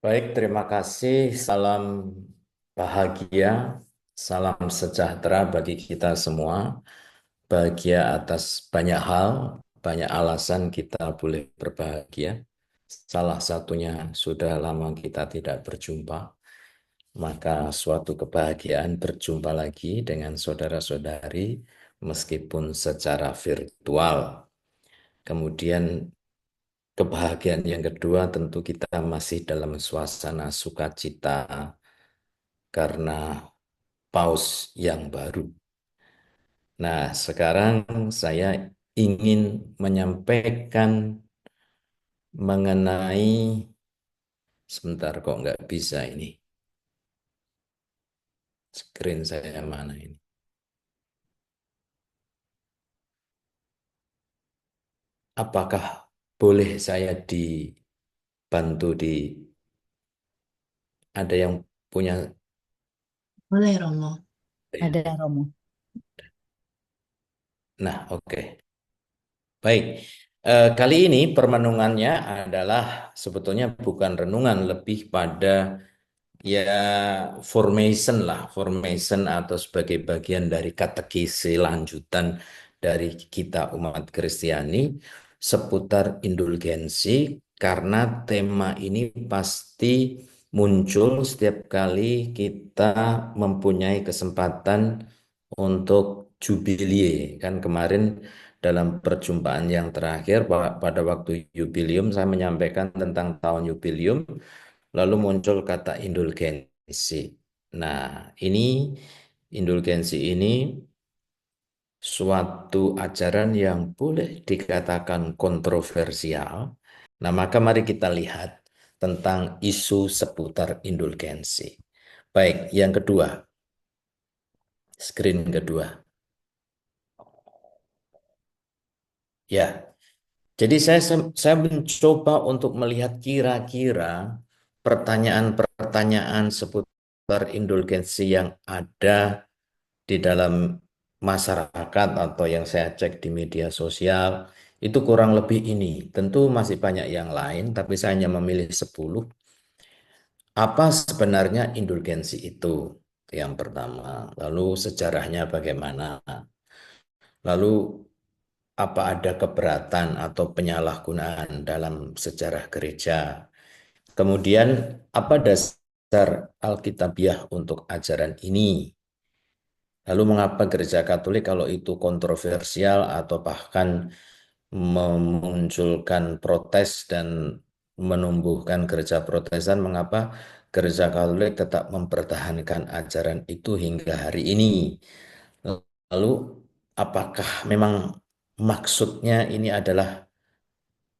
Baik, terima kasih. Salam bahagia, salam sejahtera bagi kita semua. Bahagia atas banyak hal, banyak alasan kita boleh berbahagia. Salah satunya sudah lama kita tidak berjumpa, maka suatu kebahagiaan berjumpa lagi dengan saudara-saudari meskipun secara virtual. Kemudian kebahagiaan yang kedua tentu kita masih dalam suasana sukacita karena paus yang baru. Nah, sekarang saya ingin menyampaikan mengenai, sebentar kok nggak bisa ini, screen saya mana ini. Apakah boleh saya dibantu ada yang punya, Boleh, Romo. ya? Ada Romo. Nah, oke. Baik, kali ini permenungannya adalah sebetulnya bukan renungan, lebih pada ya formation lah, formation atau sebagai bagian dari katekisi lanjutan dari kita umat Kristiani seputar indulgensi, karena tema ini pasti muncul setiap kali kita mempunyai kesempatan untuk jubilee. Kan kemarin dalam perjumpaan yang terakhir pada waktu jubileum saya menyampaikan tentang tahun jubileum. Lalu muncul kata indulgensi. Nah, ini indulgensi ini suatu ajaran yang boleh dikatakan kontroversial. Nah, maka mari kita lihat tentang isu seputar indulgensi. Baik, yang kedua, screen kedua. Ya, jadi saya mencoba untuk melihat kira-kira pertanyaan-pertanyaan seputar indulgensi yang ada di dalam masyarakat atau yang saya cek di media sosial itu kurang lebih ini. Tentu masih banyak yang lain, tapi saya hanya memilih 10. Apa sebenarnya indulgensi itu? Yang pertama. Lalu sejarahnya bagaimana? Lalu apa ada keberatan atau penyalahgunaan dalam sejarah gereja? Kemudian apa dasar Alkitabiah untuk ajaran ini? Lalu mengapa gereja Katolik kalau itu kontroversial atau bahkan memunculkan protes dan menumbuhkan gereja Protestan, mengapa gereja Katolik tetap mempertahankan ajaran itu hingga hari ini? Lalu apakah memang maksudnya ini adalah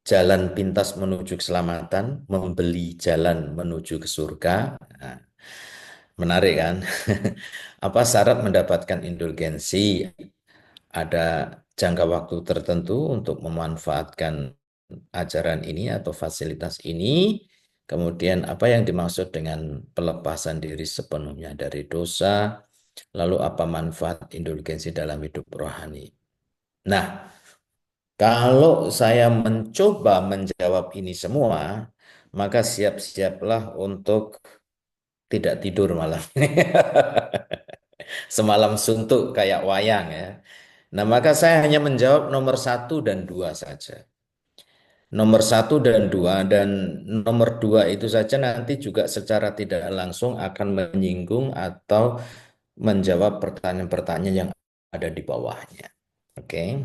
jalan pintas menuju keselamatan, membeli jalan menuju ke surga? Nah, menarik kan? Apa syarat mendapatkan indulgensi? Ada jangka waktu tertentu untuk memanfaatkan ajaran ini atau fasilitas ini. Kemudian apa yang dimaksud dengan pelepasan diri sepenuhnya dari dosa? Lalu apa manfaat indulgensi dalam hidup rohani? Nah, kalau saya mencoba menjawab ini semua, maka siap-siaplah untuk tidak tidur malam. Semalam suntuk kayak wayang ya. Nah, maka saya hanya menjawab nomor satu dan dua saja. Nomor satu dan dua, dan nomor dua itu saja nanti juga secara tidak langsung akan menyinggung atau menjawab pertanyaan-pertanyaan yang ada di bawahnya. Oke.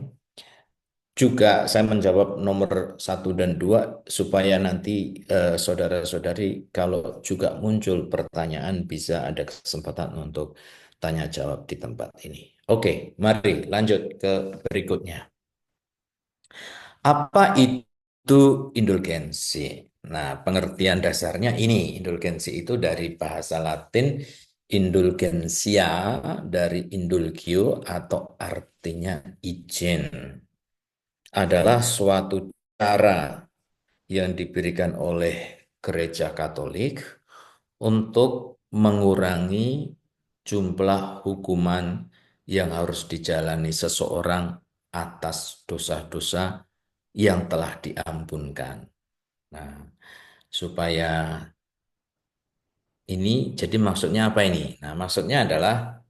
Juga saya menjawab nomor satu dan dua supaya nanti saudara-saudari kalau juga muncul pertanyaan bisa ada kesempatan untuk tanya jawab di tempat ini. Oke, mari lanjut ke berikutnya. Apa itu indulgensi? Nah, pengertian dasarnya ini, indulgensi itu dari bahasa Latin indulgensia, dari indulgio atau artinya izin. Adalah suatu cara yang diberikan oleh Gereja Katolik untuk mengurangi jumlah hukuman yang harus dijalani seseorang atas dosa-dosa yang telah diampunkan. Nah, supaya Ini jadi maksudnya apa ini? Nah, maksudnya adalah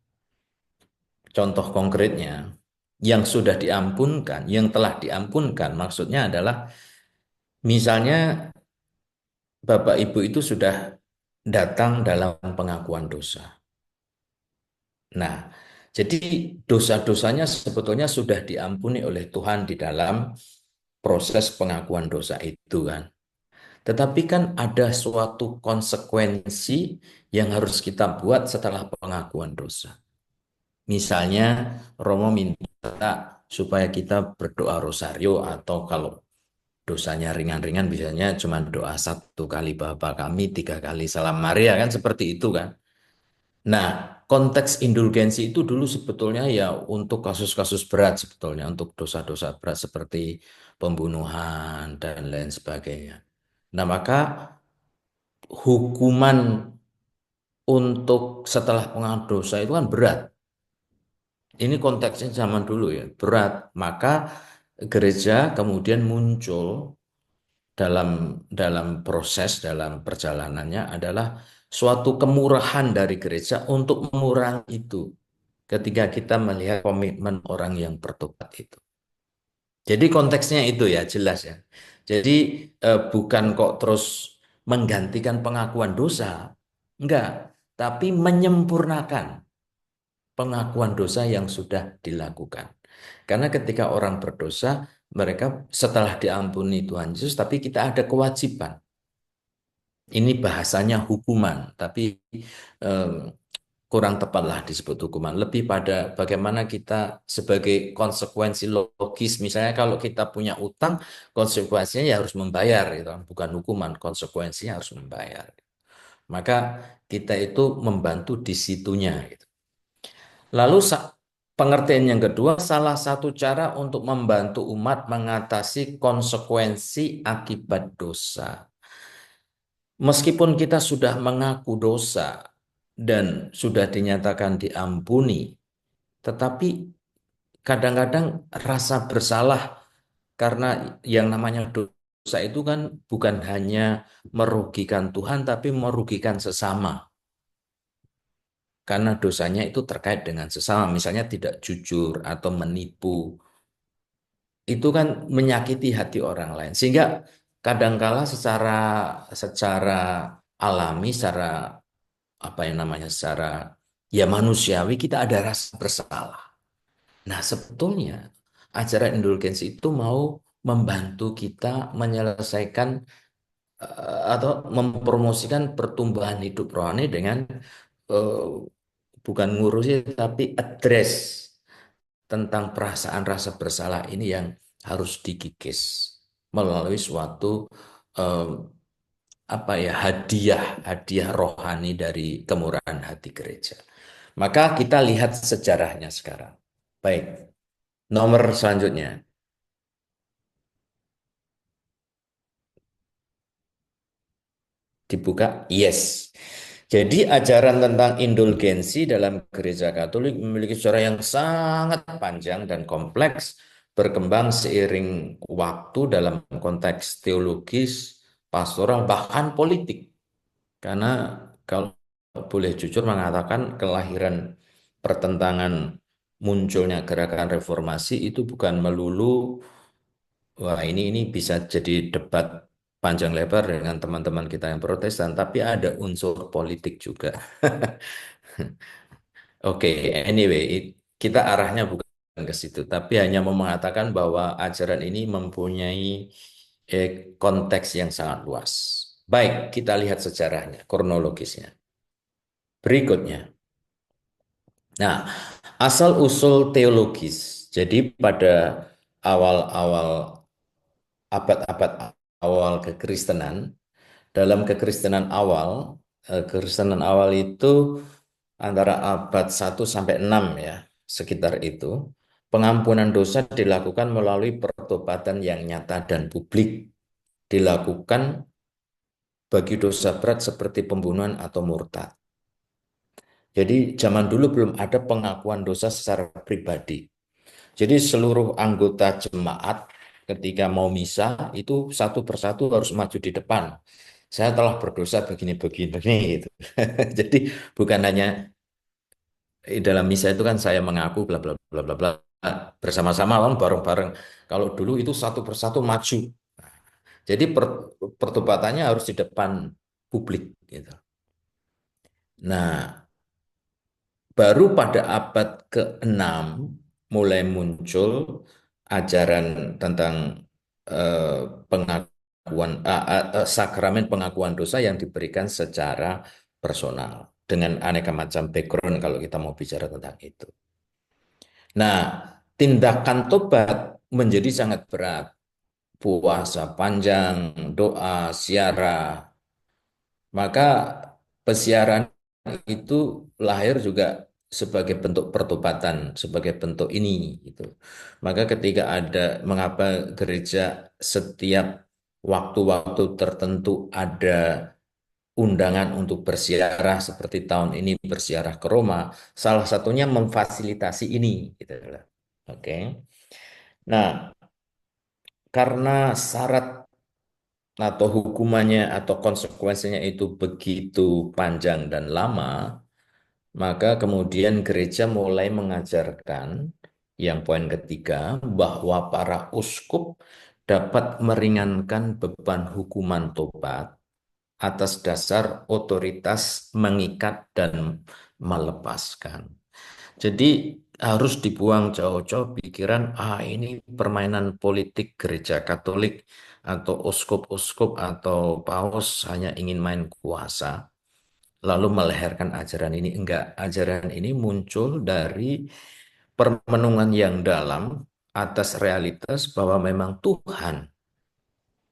contoh konkretnya yang sudah diampunkan, yang telah diampunkan, maksudnya adalah misalnya Bapak Ibu itu sudah datang dalam pengakuan dosa. Nah, jadi dosa-dosanya sebetulnya sudah diampuni oleh Tuhan di dalam proses pengakuan dosa itu kan. Tetapi kan ada suatu konsekuensi yang harus kita buat setelah pengakuan dosa. Misalnya Romo minta supaya kita berdoa rosario atau kalau dosanya ringan-ringan biasanya cuma doa 1 kali Bapa kami, 3 kali Salam Maria kan seperti itu kan. Nah, konteks indulgensi itu dulu sebetulnya ya untuk kasus-kasus berat sebetulnya, untuk dosa-dosa berat seperti pembunuhan dan lain sebagainya. Nah, maka hukuman untuk setelah pengakuan dosa itu kan berat. Ini konteksnya zaman dulu ya, berat. Maka gereja kemudian muncul dalam dalam proses dalam perjalanannya adalah suatu kemurahan dari gereja untuk mengurangi itu ketika kita melihat komitmen orang yang bertobat itu. Jadi konteksnya itu ya jelas ya. Jadi bukan kok terus menggantikan pengakuan dosa, enggak, tapi menyempurnakan pengakuan dosa yang sudah dilakukan. Karena ketika orang berdosa, mereka setelah diampuni Tuhan Yesus, tapi kita ada kewajiban. Ini bahasanya hukuman, tapi em, kurang tepatlah disebut hukuman. Lebih pada bagaimana kita sebagai konsekuensi logis. Misalnya kalau kita punya utang, konsekuensinya ya harus membayar, gitu. Bukan hukuman, konsekuensinya harus membayar. Maka kita itu membantu di situnya, gitu. Lalu pengertian yang kedua, salah satu cara untuk membantu umat mengatasi konsekuensi akibat dosa. Meskipun kita sudah mengaku dosa dan sudah dinyatakan diampuni, tetapi kadang-kadang rasa bersalah karena yang namanya dosa itu kan bukan hanya merugikan Tuhan, tapi merugikan sesama. Karena dosanya itu terkait dengan sesama, misalnya tidak jujur atau menipu, itu kan menyakiti hati orang lain. Sehingga kadangkala secara secara alami, secara apa yang namanya secara ya manusiawi kita ada rasa bersalah. Nah, sebetulnya ajaran indulgensi itu mau membantu kita menyelesaikan atau mempromosikan pertumbuhan hidup rohani dengan eh, bukan ngurusi tapi address tentang perasaan rasa bersalah ini yang harus dikikis melalui suatu eh, apa ya hadiah hadiah rohani dari kemurahan hati gereja. Maka kita lihat sejarahnya sekarang. Baik, nomor selanjutnya dibuka. Yes. Jadi ajaran tentang indulgensi dalam gereja Katolik memiliki sejarah yang sangat panjang dan kompleks, berkembang seiring waktu dalam konteks teologis, pastoral, bahkan politik. Karena kalau boleh jujur mengatakan kelahiran pertentangan munculnya gerakan reformasi itu bukan melulu, wah ini bisa jadi debat panjang lebar dengan teman-teman kita yang Protestan, tapi ada unsur politik juga. Oke, anyway, kita arahnya bukan ke situ, tapi hanya mau mengatakan bahwa ajaran ini mempunyai konteks yang sangat luas. Baik, kita lihat sejarahnya, kronologisnya. Berikutnya. Nah, asal-usul teologis. Jadi pada awal-awal abad-abad awal kekristenan, dalam kekristenan awal itu antara abad 1 sampai 6 ya, sekitar itu, pengampunan dosa dilakukan melalui pertobatan yang nyata dan publik, dilakukan bagi dosa berat seperti pembunuhan atau murtad. Jadi zaman dulu belum ada pengakuan dosa secara pribadi. Jadi seluruh anggota jemaat ketika mau misa itu satu persatu harus maju di depan. saya telah berdosa begini-begini gitu. Jadi bukan hanya dalam misa itu kan saya mengaku bla bla bla bla bla bersama-sama kan bareng-bareng. Kalau dulu itu satu persatu maju. Jadi pertobatannya harus di depan publik gitu. Nah, baru pada abad ke-6 mulai muncul ajaran tentang eh, pengakuan sakramen pengakuan dosa yang diberikan secara personal dengan aneka macam background kalau kita mau bicara tentang itu. Nah, tindakan tobat menjadi sangat berat. Puasa panjang, doa, ziarah, maka pesiaran itu lahir juga sebagai bentuk pertobatan, sebagai bentuk ini gitu. Maka ketika ada mengapa gereja setiap waktu-waktu tertentu ada undangan untuk bersiarah seperti tahun ini bersiarah ke Roma, salah satunya memfasilitasi ini gitu loh. Oke. Nah, karena syarat atau hukumannya atau konsekuensinya itu begitu panjang dan lama, maka kemudian gereja mulai mengajarkan yang poin ketiga bahwa para uskup dapat meringankan beban hukuman tobat atas dasar otoritas mengikat dan melepaskan. Jadi harus dibuang jauh-jauh pikiran, ini permainan politik gereja Katolik atau uskup-uskup atau paus hanya ingin main kuasa, lalu meleherkan ajaran ini. Enggak, ajaran ini muncul dari permenungan yang dalam atas realitas bahwa memang Tuhan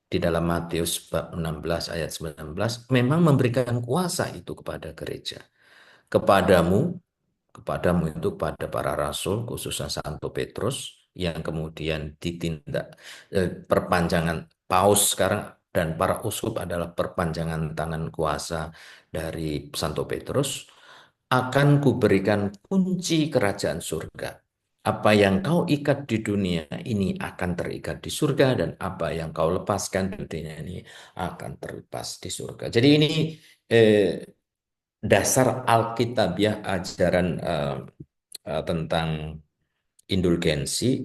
di dalam Matius bab 16 ayat 19 memang memberikan kuasa itu kepada gereja. Kepadamu itu pada para rasul, khususnya Santo Petrus, yang kemudian ditindak perpanjangan paus sekarang dan para uskup adalah perpanjangan tangan kuasa dari Santo Petrus, akan kuberikan kunci kerajaan surga. Apa yang kau ikat di dunia ini akan terikat di surga, dan apa yang kau lepaskan di dunia ini akan terlepas di surga. Jadi ini eh, dasar Alkitabiah ajaran tentang indulgensi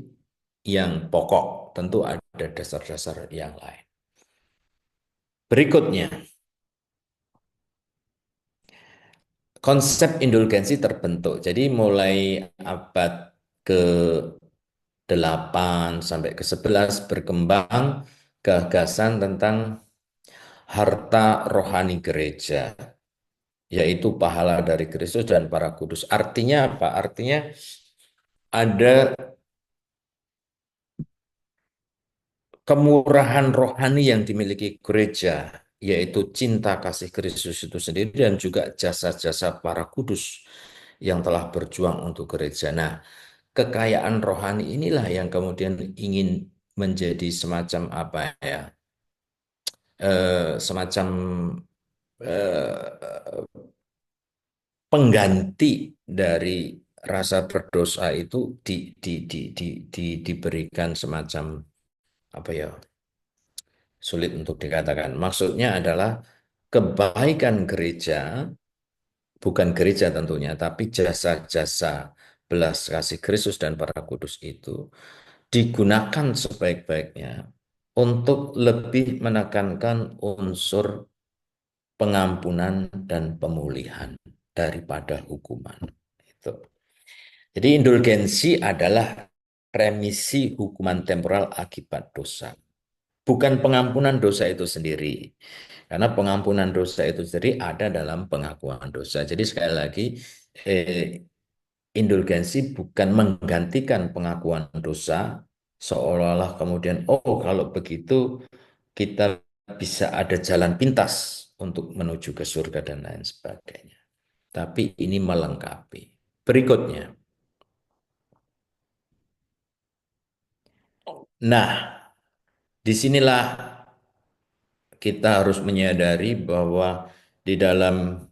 yang pokok. Tentu ada dasar-dasar yang lain. Berikutnya, konsep indulgensi terbentuk. Jadi mulai abad ke-8 sampai ke-11 berkembang gagasan tentang harta rohani gereja, yaitu pahala dari Kristus dan para kudus. Artinya apa? Artinya ada kemurahan rohani yang dimiliki gereja, yaitu cinta kasih Kristus itu sendiri dan juga jasa-jasa para kudus yang telah berjuang untuk gereja. Nah, kekayaan rohani inilah yang kemudian ingin menjadi semacam apa ya, semacam eh, pengganti dari rasa berdosa itu diberikan semacam apa ya, sulit untuk dikatakan. Maksudnya adalah kebaikan gereja, bukan gereja tentunya, tapi jasa-jasa belas kasih Kristus dan para kudus itu digunakan sebaik-baiknya untuk lebih menekankan unsur pengampunan dan pemulihan daripada hukuman. Itu. Jadi indulgensi adalah remisi hukuman temporal akibat dosa, bukan pengampunan dosa itu sendiri. Karena pengampunan dosa itu sendiri ada dalam pengakuan dosa. Jadi sekali lagi, eh, indulgensi bukan menggantikan pengakuan dosa, seolah-olah kemudian, oh kalau begitu kita bisa ada jalan pintas untuk menuju ke surga dan lain sebagainya. Tapi ini melengkapi. Berikutnya, nah, disinilah kita harus menyadari bahwa di dalam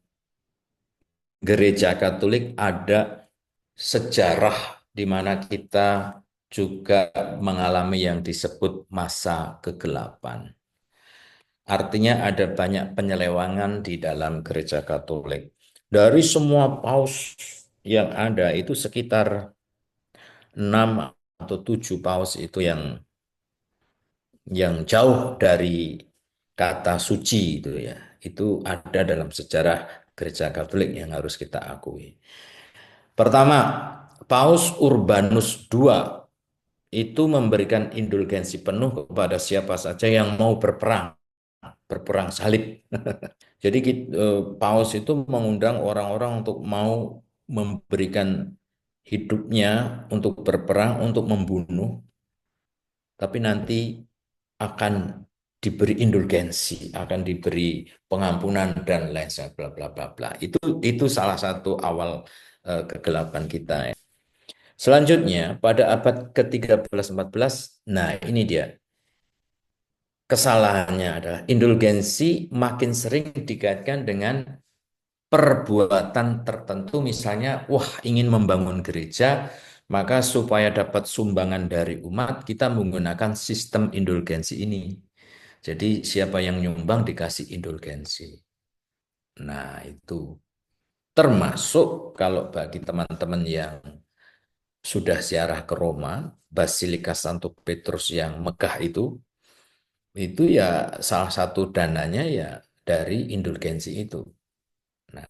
gereja Katolik ada sejarah di mana kita juga mengalami yang disebut masa kegelapan. Artinya ada banyak penyelewangan di dalam gereja Katolik. Dari semua paus yang ada itu sekitar 6 atau 7 paus itu yang jauh dari kata suci itu ya. Itu ada dalam sejarah gereja Katolik yang harus kita akui. Pertama, Paus Urbanus II itu memberikan indulgensi penuh kepada siapa saja yang mau berperang salib. Jadi Paus itu mengundang orang-orang untuk mau memberikan hidupnya untuk berperang, untuk membunuh, tapi nanti akan diberi indulgensi, akan diberi pengampunan dan lain sebagainya, bla bla bla bla. Itu salah satu awal kegelapan kita ya. Selanjutnya pada abad ke-13-14, nah ini dia kesalahannya adalah indulgensi makin sering dikaitkan dengan perbuatan tertentu, misalnya, wah ingin membangun gereja, maka supaya dapat sumbangan dari umat, kita menggunakan sistem indulgensi ini. Jadi siapa yang nyumbang dikasih indulgensi. Nah itu termasuk kalau bagi teman-teman yang sudah ziarah ke Roma, Basilika Santo Petrus yang megah itu ya salah satu dananya ya dari indulgensi itu. Nah,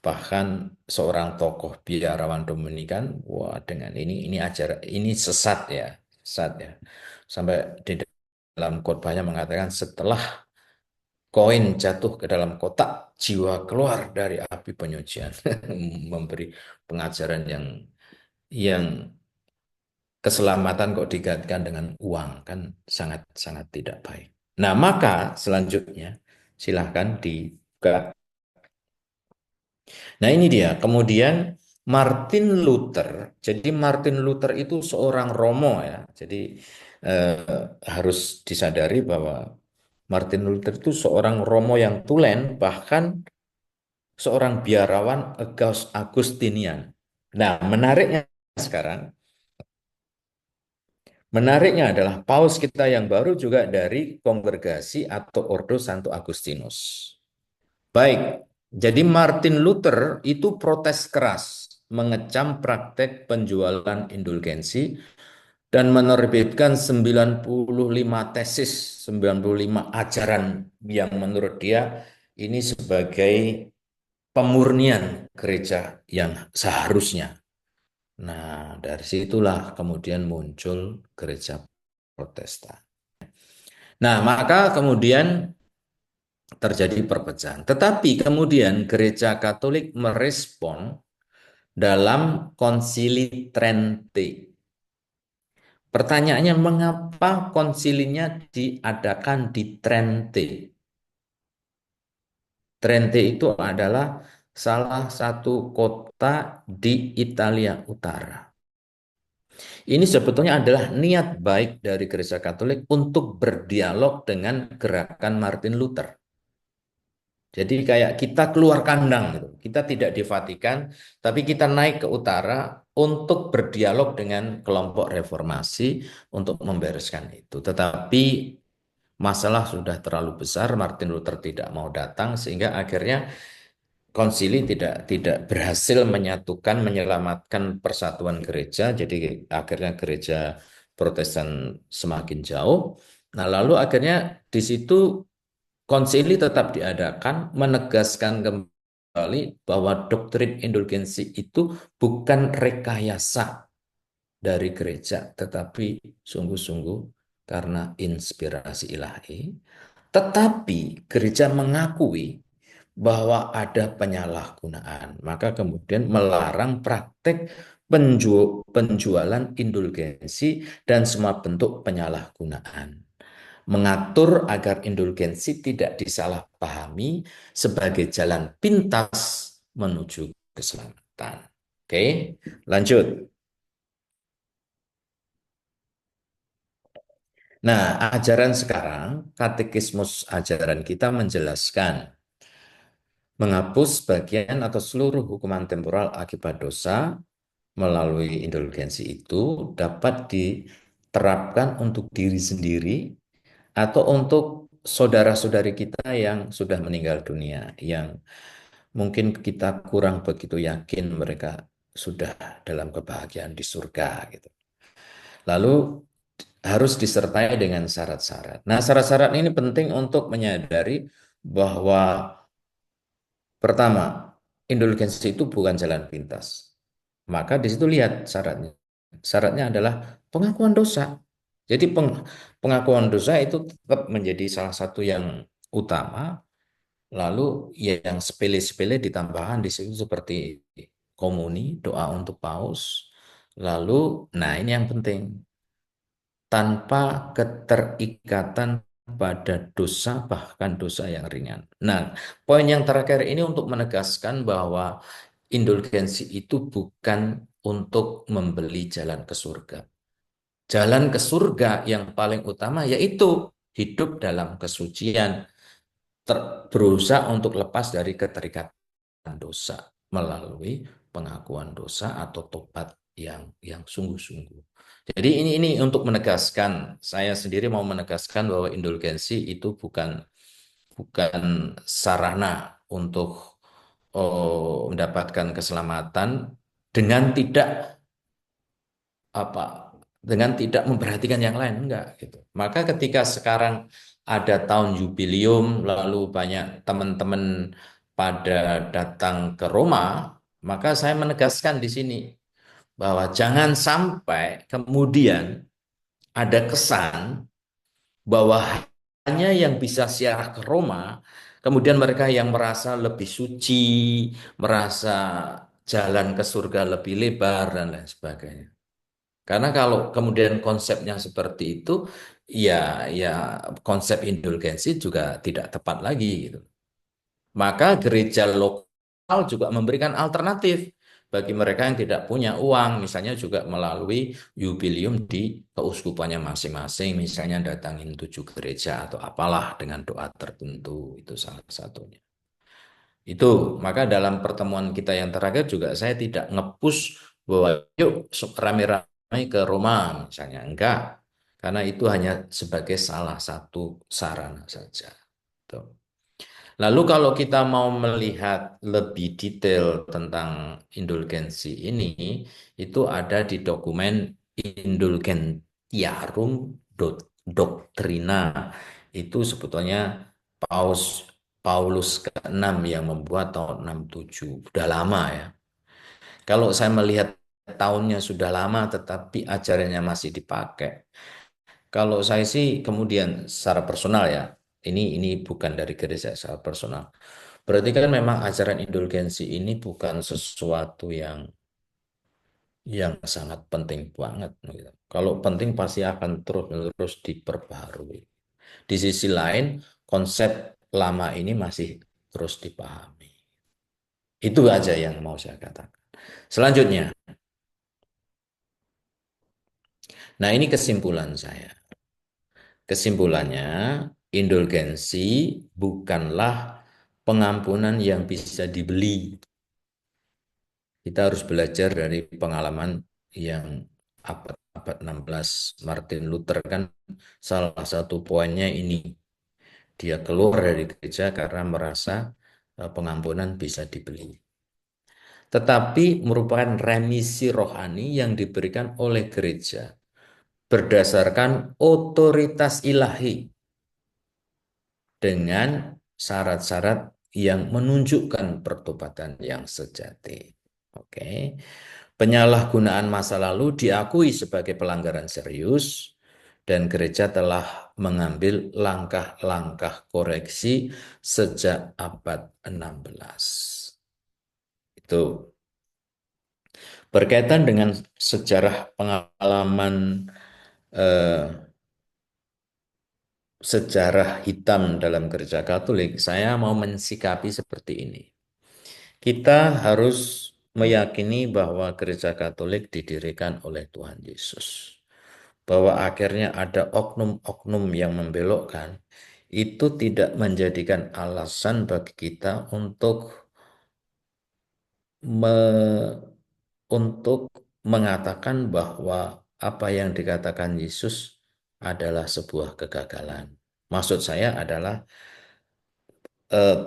bahkan seorang tokoh biarawan Dominikan, wah dengan ini ajar ini sesat ya, sesat ya. Sampai di dalam khotbahnya mengatakan setelah koin jatuh ke dalam kotak, jiwa keluar dari api penyucian. Memberi pengajaran yang keselamatan kok digantikan dengan uang kan sangat-sangat tidak baik. Nah, maka selanjutnya silahkan dibuka. Nah, ini dia. Kemudian Martin Luther. Jadi Martin Luther itu seorang Romo ya. Jadi harus disadari bahwa Martin Luther itu seorang Romo yang tulen, bahkan seorang biarawan Agustinian. Nah, sekarang, menariknya adalah Paus kita yang baru juga dari kongregasi atau Ordo Santo Agustinus. Baik, jadi Martin Luther itu protes keras, mengecam praktek penjualan indulgensi dan menerbitkan 95 tesis, 95 ajaran yang menurut dia ini sebagai pemurnian gereja yang seharusnya. Nah, dari situlah kemudian muncul gereja Protestan. Nah, maka kemudian terjadi perpecahan. Tetapi kemudian gereja Katolik merespon dalam Konsili Trente. Pertanyaannya, mengapa konsilinya diadakan di Trente? Trente itu adalah salah satu kota di Italia Utara. Ini sebetulnya adalah niat baik dari Gereja Katolik untuk berdialog dengan gerakan Martin Luther. Jadi kayak kita keluar kandang gitu. Kita tidak di Vatikan, tapi kita naik ke utara untuk berdialog dengan kelompok reformasi untuk membereskan itu. Tetapi masalah sudah terlalu besar, Martin Luther tidak mau datang sehingga akhirnya konsili tidak berhasil menyatukan, menyelamatkan persatuan gereja. Jadi akhirnya gereja Protestan semakin jauh. Nah, lalu akhirnya di situ konsili tetap diadakan, menegaskan kembali bahwa doktrin indulgensi itu bukan rekayasa dari gereja, tetapi sungguh-sungguh karena inspirasi ilahi. Tetapi gereja mengakui bahwa ada penyalahgunaan, maka kemudian melarang praktek penjualan indulgensi dan semua bentuk penyalahgunaan, mengatur agar indulgensi tidak disalahpahami sebagai jalan pintas menuju keselamatan. Oke, lanjut. Nah, ajaran sekarang, katekismus ajaran kita menjelaskan menghapus bagian atau seluruh hukuman temporal akibat dosa melalui indulgensi itu dapat diterapkan untuk diri sendiri atau untuk saudara-saudari kita yang sudah meninggal dunia, yang mungkin kita kurang begitu yakin mereka sudah dalam kebahagiaan di surga gitu. Lalu harus disertai dengan syarat-syarat. Nah, syarat-syarat ini penting untuk menyadari bahwa pertama, indulgensi itu bukan jalan pintas. Maka di situ lihat syaratnya. Syaratnya adalah pengakuan dosa. Jadi pengakuan dosa itu tetap menjadi salah satu yang utama. Lalu ya yang sepele-sepele ditambahkan di situ seperti komuni, doa untuk paus. Lalu, nah ini yang penting, tanpa keterikatan pada dosa, bahkan dosa yang ringan. Nah, poin yang terakhir ini untuk menegaskan bahwa indulgensi itu bukan untuk membeli jalan ke surga. Jalan ke surga yang paling utama yaitu hidup dalam kesucian, berusaha untuk lepas dari keterikatan dosa melalui pengakuan dosa atau tobat yang sungguh-sungguh. Jadi ini untuk menegaskan, saya sendiri mau menegaskan bahwa indulgensi itu bukan bukan sarana untuk mendapatkan keselamatan dengan tidak apa dengan tidak memperhatikan yang lain, enggak gitu. Maka ketika sekarang ada tahun jubileum lalu banyak teman-teman pada datang ke Roma, maka saya menegaskan di sini bahwa jangan sampai kemudian ada kesan bahwa hanya yang bisa ziarah ke Roma, kemudian mereka yang merasa lebih suci, merasa jalan ke surga lebih lebar dan lain sebagainya. Karena kalau kemudian konsepnya seperti itu, ya konsep indulgensi juga tidak tepat lagi gitu. Maka gereja lokal juga memberikan alternatif bagi mereka yang tidak punya uang, misalnya juga melalui jubileum di keuskupannya masing-masing, misalnya datangin 7 gereja atau apalah dengan doa tertentu, itu salah satunya. Itu, maka dalam pertemuan kita yang terakhir juga saya tidak ngepush bahwa yuk rame-rame ke Roma misalnya. Enggak, karena itu hanya sebagai salah satu sarana saja. Tuh. Lalu kalau kita mau melihat lebih detail tentang indulgensi ini, itu ada di dokumen Indulgentiarum Doctrina. Itu sebetulnya Paus Paulus ke-6 yang membuat tahun 67. Sudah lama ya. Kalau saya melihat tahunnya sudah lama tetapi ajarannya masih dipakai. Kalau saya sih kemudian secara personal ya, ini bukan dari gereja secara personal. Berarti kan memang ajaran indulgensi ini bukan sesuatu yang sangat penting banget, gitu. Kalau penting pasti akan terus-menerus diperbaharui. Di sisi lain, konsep lama ini masih terus dipahami. Itu aja yang mau saya katakan. Selanjutnya, nah ini kesimpulan saya. Kesimpulannya, indulgensi bukanlah pengampunan yang bisa dibeli. Kita harus belajar dari pengalaman yang abad 16. Martin Luther kan salah satu poinnya ini. Dia keluar dari gereja karena merasa pengampunan bisa dibeli. Tetapi merupakan remisi rohani yang diberikan oleh gereja berdasarkan otoritas ilahi dengan syarat-syarat yang menunjukkan pertobatan yang sejati. Oke. Penyalahgunaan masa lalu diakui sebagai pelanggaran serius dan gereja telah mengambil langkah-langkah koreksi sejak abad 16. Itu berkaitan dengan sejarah pengalaman eh, sejarah hitam dalam gereja Katolik, saya mau mensikapi seperti ini. Kita harus meyakini bahwa gereja Katolik didirikan oleh Tuhan Yesus. Bahwa akhirnya ada oknum-oknum yang membelokkan, itu tidak menjadikan alasan bagi kita me- untuk mengatakan bahwa apa yang dikatakan Yesus adalah sebuah kegagalan. Maksud saya adalah eh,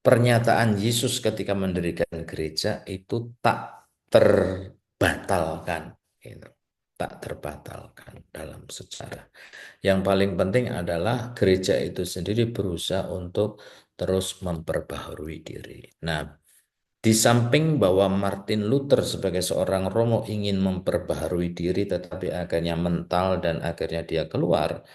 pernyataan Yesus ketika mendirikan gereja itu tak terbatalkan, gitu. Tak terbatalkan dalam sejarah. Yang paling penting adalah gereja itu sendiri berusaha untuk terus memperbaharui diri. Nah, di samping bahwa Martin Luther sebagai seorang Romo ingin memperbaharui diri, tetapi akhirnya mental dan akhirnya dia keluar,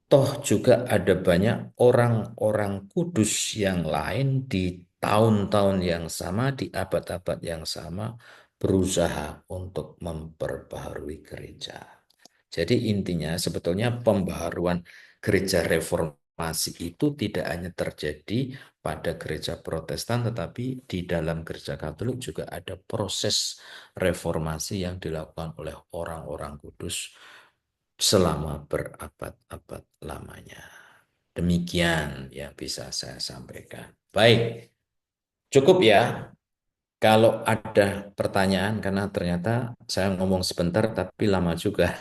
toh juga ada banyak orang-orang kudus yang lain di tahun-tahun yang sama, di abad-abad yang sama, berusaha untuk memperbaharui gereja. Jadi intinya sebetulnya pembaharuan gereja reformasi itu tidak hanya terjadi pada gereja Protestan, tetapi di dalam gereja Katolik juga ada proses reformasi yang dilakukan oleh orang-orang kudus selama berabad-abad lamanya. Demikian yang bisa saya sampaikan. Baik, cukup ya. Kalau ada pertanyaan, karena ternyata saya ngomong sebentar tapi lama juga.